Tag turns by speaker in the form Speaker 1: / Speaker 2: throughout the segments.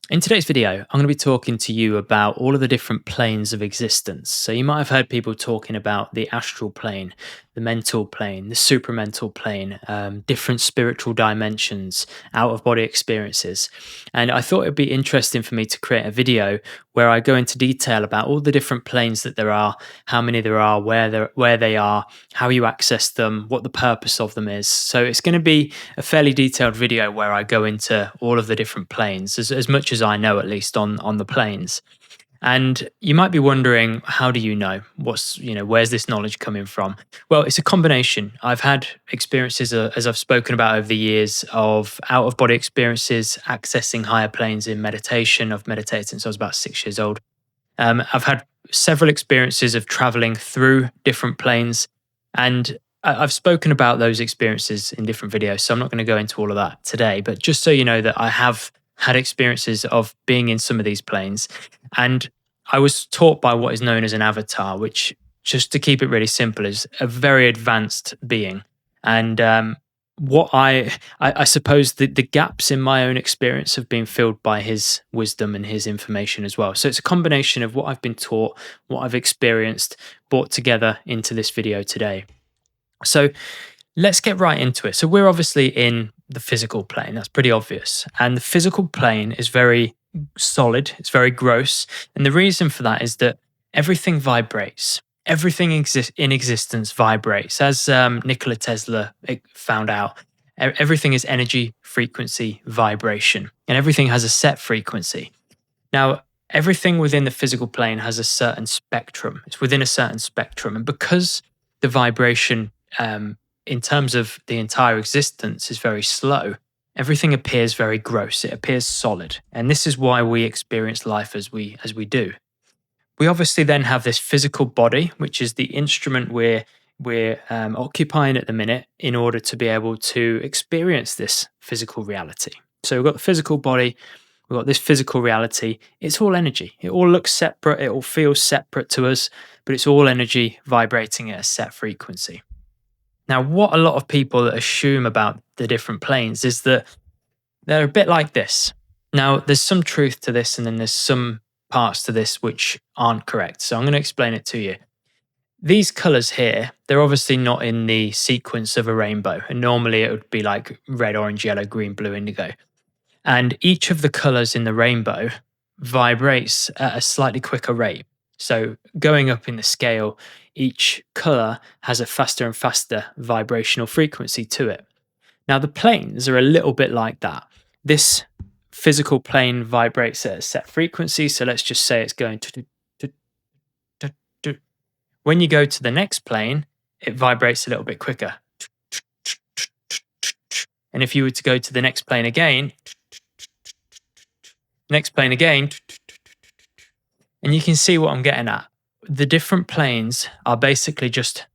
Speaker 1: In today's video, I'm going to be talking to you about all of the different planes of existence. So, you might have heard people talking about the astral plane, the mental plane, the supramental plane, different spiritual dimensions, out of body experiences. And I thought it'd be interesting for me to create a video where I go into detail about all the different planes that there are, how many there are, where they are, how you access them, what the purpose of them is. So, it's going to be a fairly detailed video where I go into all of the different planes, as much as I know, at least on the planes. And you might be wondering, how do you know? Where's this knowledge coming from? Well, it's a combination. I've had experiences, as I've spoken about over the years, of out of body experiences, accessing higher planes in meditation. I've meditated since I was about 6 years old. I've had several experiences of traveling through different planes, and I've spoken about those experiences in different videos, so I'm not going to go into all of that today. But just so you know that I have had experiences of being in some of these planes, and I was taught by what is known as an avatar, which, just to keep it really simple, is a very advanced being. And what I suppose the gaps in my own experience have been filled by his wisdom and his information as well. So it's a combination of what I've been taught, what I've experienced, brought together into this video today. So let's get right into it. So we're obviously in the physical plane. That's pretty obvious. And the physical plane is very solid, it's very gross. And the reason for that is that everything vibrates. Everything in existence vibrates. As Nikola Tesla found out, everything is energy, frequency, vibration, and everything has a set frequency. Now, everything within the physical plane has a certain spectrum. It's within a certain spectrum. And because the vibration, in terms of the entire existence, is very slow, everything appears very gross. It appears solid. And this is why we experience life as we do. We obviously then have this physical body, which is the instrument we're occupying at the minute in order to be able to experience this physical reality. So we've got the physical body, we've got this physical reality. It's all energy. It all looks separate. It all feels separate to us, but it's all energy vibrating at a set frequency. Now, what a lot of people assume about the different planes is that they're a bit like this. Now, there's some truth to this, and then there's some parts to this which aren't correct. So I'm going to explain it to you. These colors here, they're obviously not in the sequence of a rainbow. And normally it would be like red, orange, yellow, green, blue, indigo. And each of the colors in the rainbow vibrates at a slightly quicker rate. So going up in the scale, each color has a faster and faster vibrational frequency to it. Now, the planes are a little bit like that. This physical plane vibrates at a set frequency. So let's just say it's going to. When you go to the next plane, it vibrates a little bit quicker. And if you were to go to the next plane again, and you can see what I'm getting at. The different planes are basically just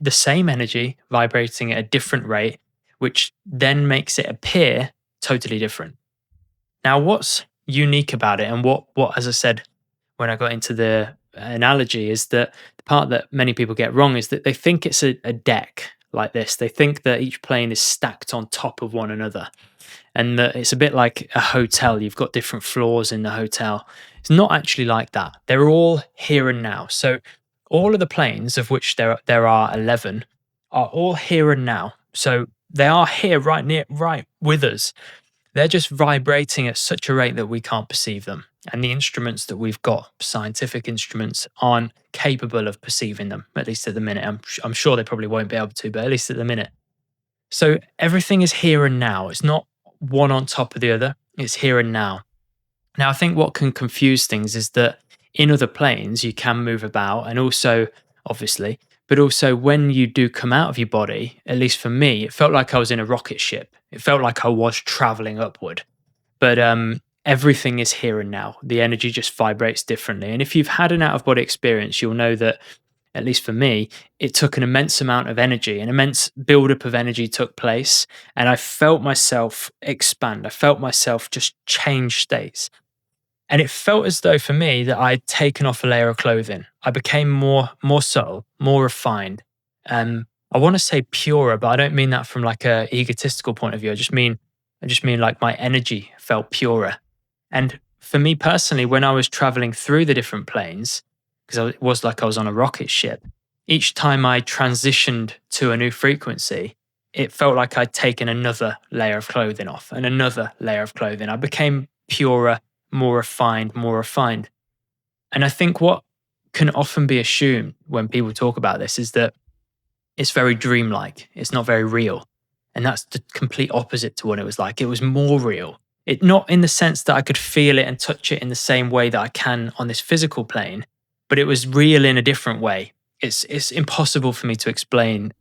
Speaker 1: the same energy vibrating at a different rate, which then makes it appear totally different. Now, what's unique about it, and what, as I said when I got into the analogy, is that the part that many people get wrong is that they think it's a deck like this. They think that each plane is stacked on top of one another, and that it's a bit like a hotel. You've got different floors in the hotel. It's not actually like that. They're all here and now. So all of the planes, of which there are 11, are all here and now. So they are here right with us. They're just vibrating at such a rate that we can't perceive them. And the instruments that we've got, scientific instruments, aren't capable of perceiving them, at least at the minute. I'm sure they probably won't be able to, but at least at the minute. So everything is here and now. It's not one on top of the other. It's here and now. Now, I think what can confuse things is that in other planes, you can move about, and also, obviously, but also when you do come out of your body, at least for me, it felt like I was in a rocket ship. It felt like I was traveling upward. But everything is here and now. The energy just vibrates differently. And if you've had an out-of-body experience, you'll know that, at least for me, it took an immense amount of energy, an immense buildup of energy took place, and I felt myself expand. I felt myself just change states. And it felt as though for me that I'd taken off a layer of clothing. I became more subtle, more refined. I want to say purer, but I don't mean that from like a egotistical point of view. I just mean like my energy felt purer. And for me personally, when I was traveling through the different planes, because it was like I was on a rocket ship, each time I transitioned to a new frequency, it felt like I'd taken another layer of clothing off and another layer of clothing. I became purer, more refined, more refined. And I think what can often be assumed when people talk about this is that it's very dreamlike. It's not very real. And that's the complete opposite to what it was like. It was more real. It not in the sense that I could feel it and touch it in the same way that I can on this physical plane, but it was real in a different way. It's impossible for me to explain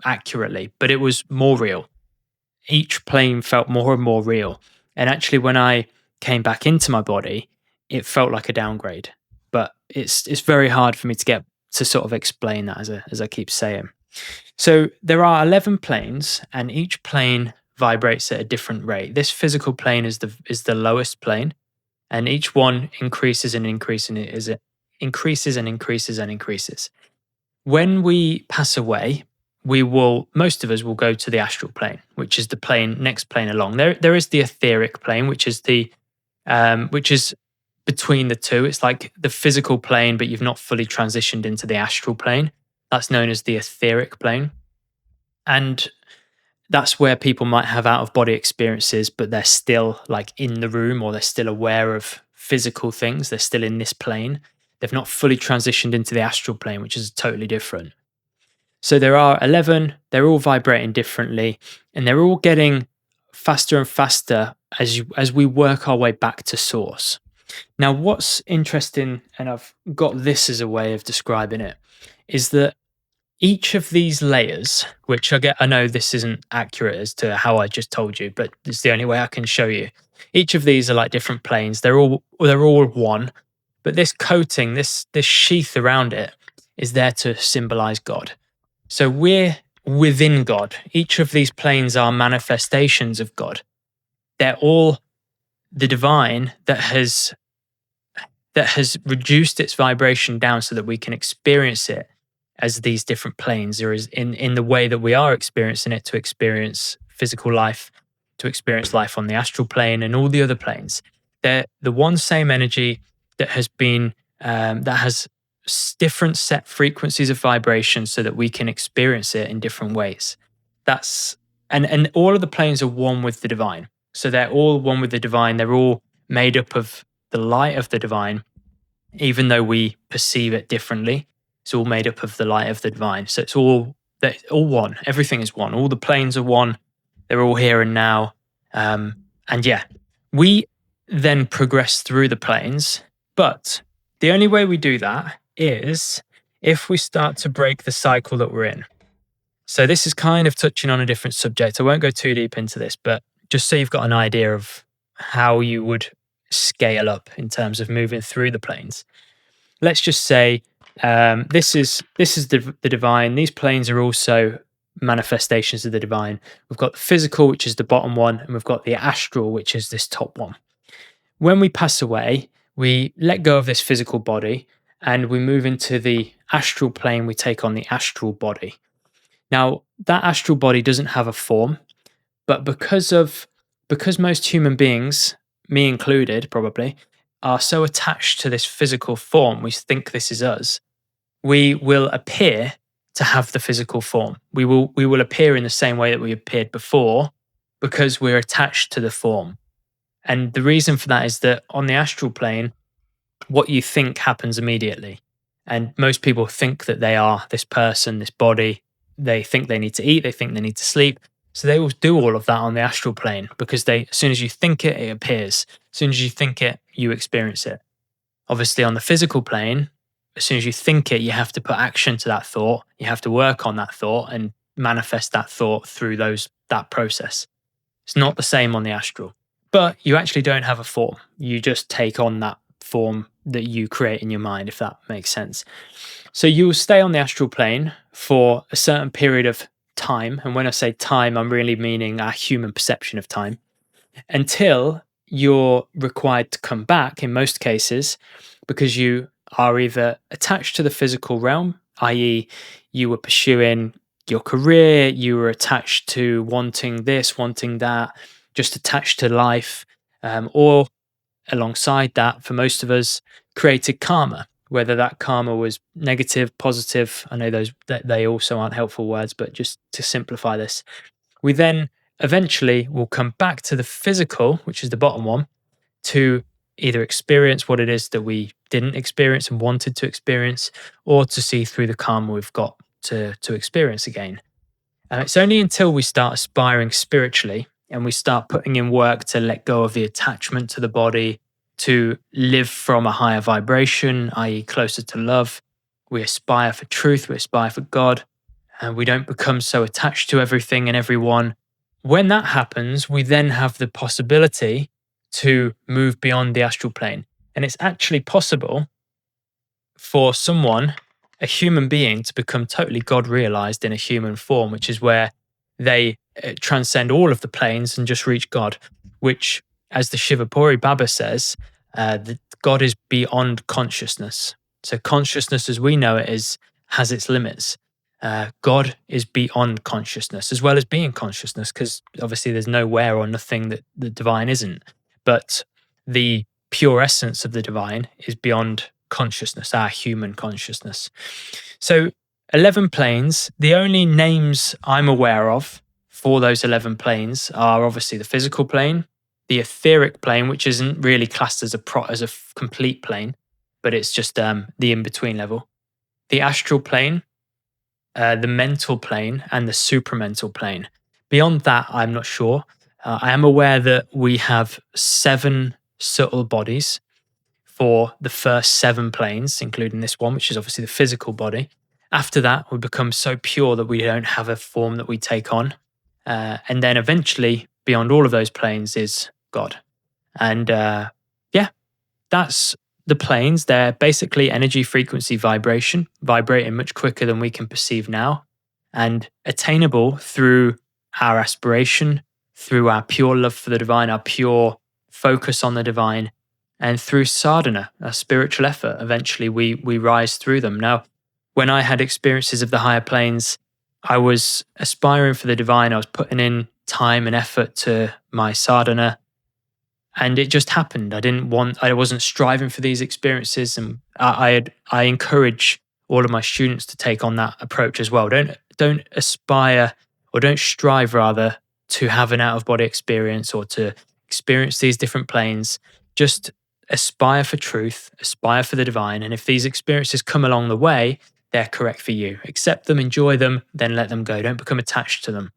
Speaker 1: accurately, but it was more real. Each plane felt more and more real. And actually when I came back into my body, it felt like a downgrade. But it's very hard for me to get to sort of explain that as I keep saying. So there are 11 planes, and each plane vibrates at a different rate. This physical plane is the lowest plane, and each one increases and increases, and it increases and increases and increases. When we pass away, most of us will go to the astral plane, which is the next plane along. There is the etheric plane, which is which is between the two. It's like the physical plane, but you've not fully transitioned into the astral plane. That's known as the etheric plane. And that's where people might have out of body experiences, but they're still like in the room, or they're still aware of physical things. They're still in this plane. They've not fully transitioned into the astral plane, which is totally different. So there are 11, they're all vibrating differently, and they're all getting faster and faster as we work our way back to source. Now, what's interesting, and I've got this as a way of describing it, is that each of these layers, which I know this isn't accurate as to how I just told you, but it's the only way I can show you. Each of these are like different planes. They're all one, but this coating, this sheath around it, is there to symbolize God. So we're within God. Each of these planes are manifestations of God. They're all the divine that has reduced its vibration down so that we can experience it as these different planes, or is in the way that we are experiencing it, to experience physical life, to experience life on the astral plane and all the other planes. They're the one same energy that has been that has different set frequencies of vibration so that we can experience it in different ways. That's and all of the planes are one with the divine. So they're all one with the divine. They're all made up of the light of the divine, even though we perceive it differently. It's all made up of the light of the divine. So they're all one. Everything is one. All the planes are one. They're all here and now. And yeah, we then progress through the planes. But the only way we do that is if we start to break the cycle that we're in. So this is kind of touching on a different subject. I won't go too deep into this, but just so you've got an idea of how you would scale up in terms of moving through the planes. Let's just say this is the divine. These planes are also manifestations of the divine. We've got the physical, which is the bottom one, and we've got the astral, which is this top one. When we pass away, we let go of this physical body and we move into the astral plane. We take on the astral body. Now, that astral body doesn't have a form, but because most human beings, me included probably, are so attached to this physical form, we think this is us, we will appear to have the physical form. We will appear in the same way that we appeared before because we're attached to the form. And the reason for that is that on the astral plane, what you think happens immediately. And most people think that they are this person, this body. They think they need to eat, they think they need to sleep. So they will do all of that on the astral plane because as soon as you think it, it appears. As soon as you think it, you experience it. Obviously, on the physical plane, as soon as you think it, you have to put action to that thought. You have to work on that thought and manifest that thought through that process. It's not the same on the astral, but you actually don't have a form. You just take on that form that you create in your mind, if that makes sense. So you will stay on the astral plane for a certain period of time. And when I say time, I'm really meaning our human perception of time, until you're required to come back in most cases because you are either attached to the physical realm, i.e., you were pursuing your career, you were attached to wanting this, wanting that, just attached to life, or alongside that, for most of us, created karma. Whether that karma was negative, positive, I know those that they also aren't helpful words, but just to simplify this, we then eventually will come back to the physical, which is the bottom one, to either experience what it is that we didn't experience and wanted to experience, or to see through the karma we've got to experience again. It's only until we start aspiring spiritually and we start putting in work to let go of the attachment to the body, to live from a higher vibration, i.e., closer to love. We aspire for truth, we aspire for God, and we don't become so attached to everything and everyone. When that happens, we then have the possibility to move beyond the astral plane. And it's actually possible for someone, a human being, to become totally God realized in a human form, which is where they transcend all of the planes and just reach God, which, as the Shivapuri Baba says, that God is beyond consciousness. So consciousness as we know it has its limits. God is beyond consciousness as well as being consciousness, because obviously there's nowhere or nothing that the divine isn't. But the pure essence of the divine is beyond consciousness, our human consciousness. So 11 planes, the only names I'm aware of for those 11 planes are obviously the physical plane, the etheric plane, which isn't really classed as a complete plane, but it's just the in-between level, the astral plane, the mental plane, and the supramental plane. Beyond that, I'm not sure. I am aware that we have 7 subtle bodies for the first 7 planes, including this one, which is obviously the physical body. After that, we become so pure that we don't have a form that we take on. And then eventually, beyond all of those planes is God. And yeah, that's the planes. They're basically energy, frequency, vibration, vibrating much quicker than we can perceive now, and attainable through our aspiration, through our pure love for the divine, our pure focus on the divine, and through sadhana, a spiritual effort. Eventually, we rise through them. Now, when I had experiences of the higher planes, I was aspiring for the divine. I was putting in time and effort to my sadhana, and it just happened. I wasn't striving for these experiences, and I encourage all of my students to take on that approach as well. Don't aspire, or don't strive rather, to have an out of body experience or to experience these different planes. Just aspire for truth, aspire for the divine, and if these experiences come along the way, they're correct for you. Accept them, enjoy them, then let them go. Don't become attached to them.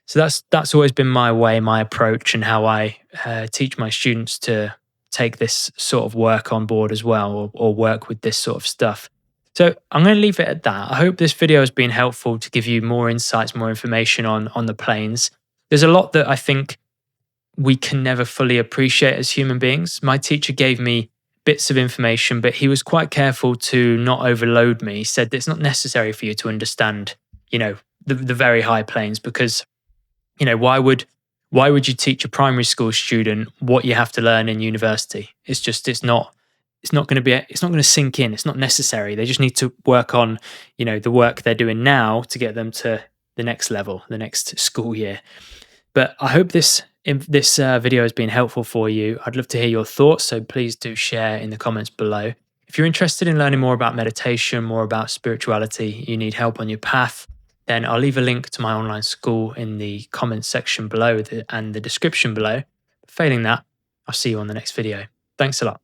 Speaker 1: So that's always been my way, my approach, and how I teach my students to take this sort of work on board as well, or work with this sort of stuff. So I'm going to leave it at that. I hope this video has been helpful to give you more insights, more information on the planes. There's a lot that I think we can never fully appreciate as human beings. My teacher gave me bits of information, but he was quite careful to not overload me. He said that it's not necessary for you to understand, the very high planes, because, why would you teach a primary school student what you have to learn in university? It's not going to sink in. It's not necessary. They just need to work on, the work they're doing now to get them to the next level, the next school year. But I hope this video has been helpful for you. I'd love to hear your thoughts, so please do share in the comments below. If you're interested in learning more about meditation, more about spirituality, you need help on your path, then I'll leave a link to my online school in the comments section below and the description below. Failing that, I'll see you on the next video. Thanks a lot.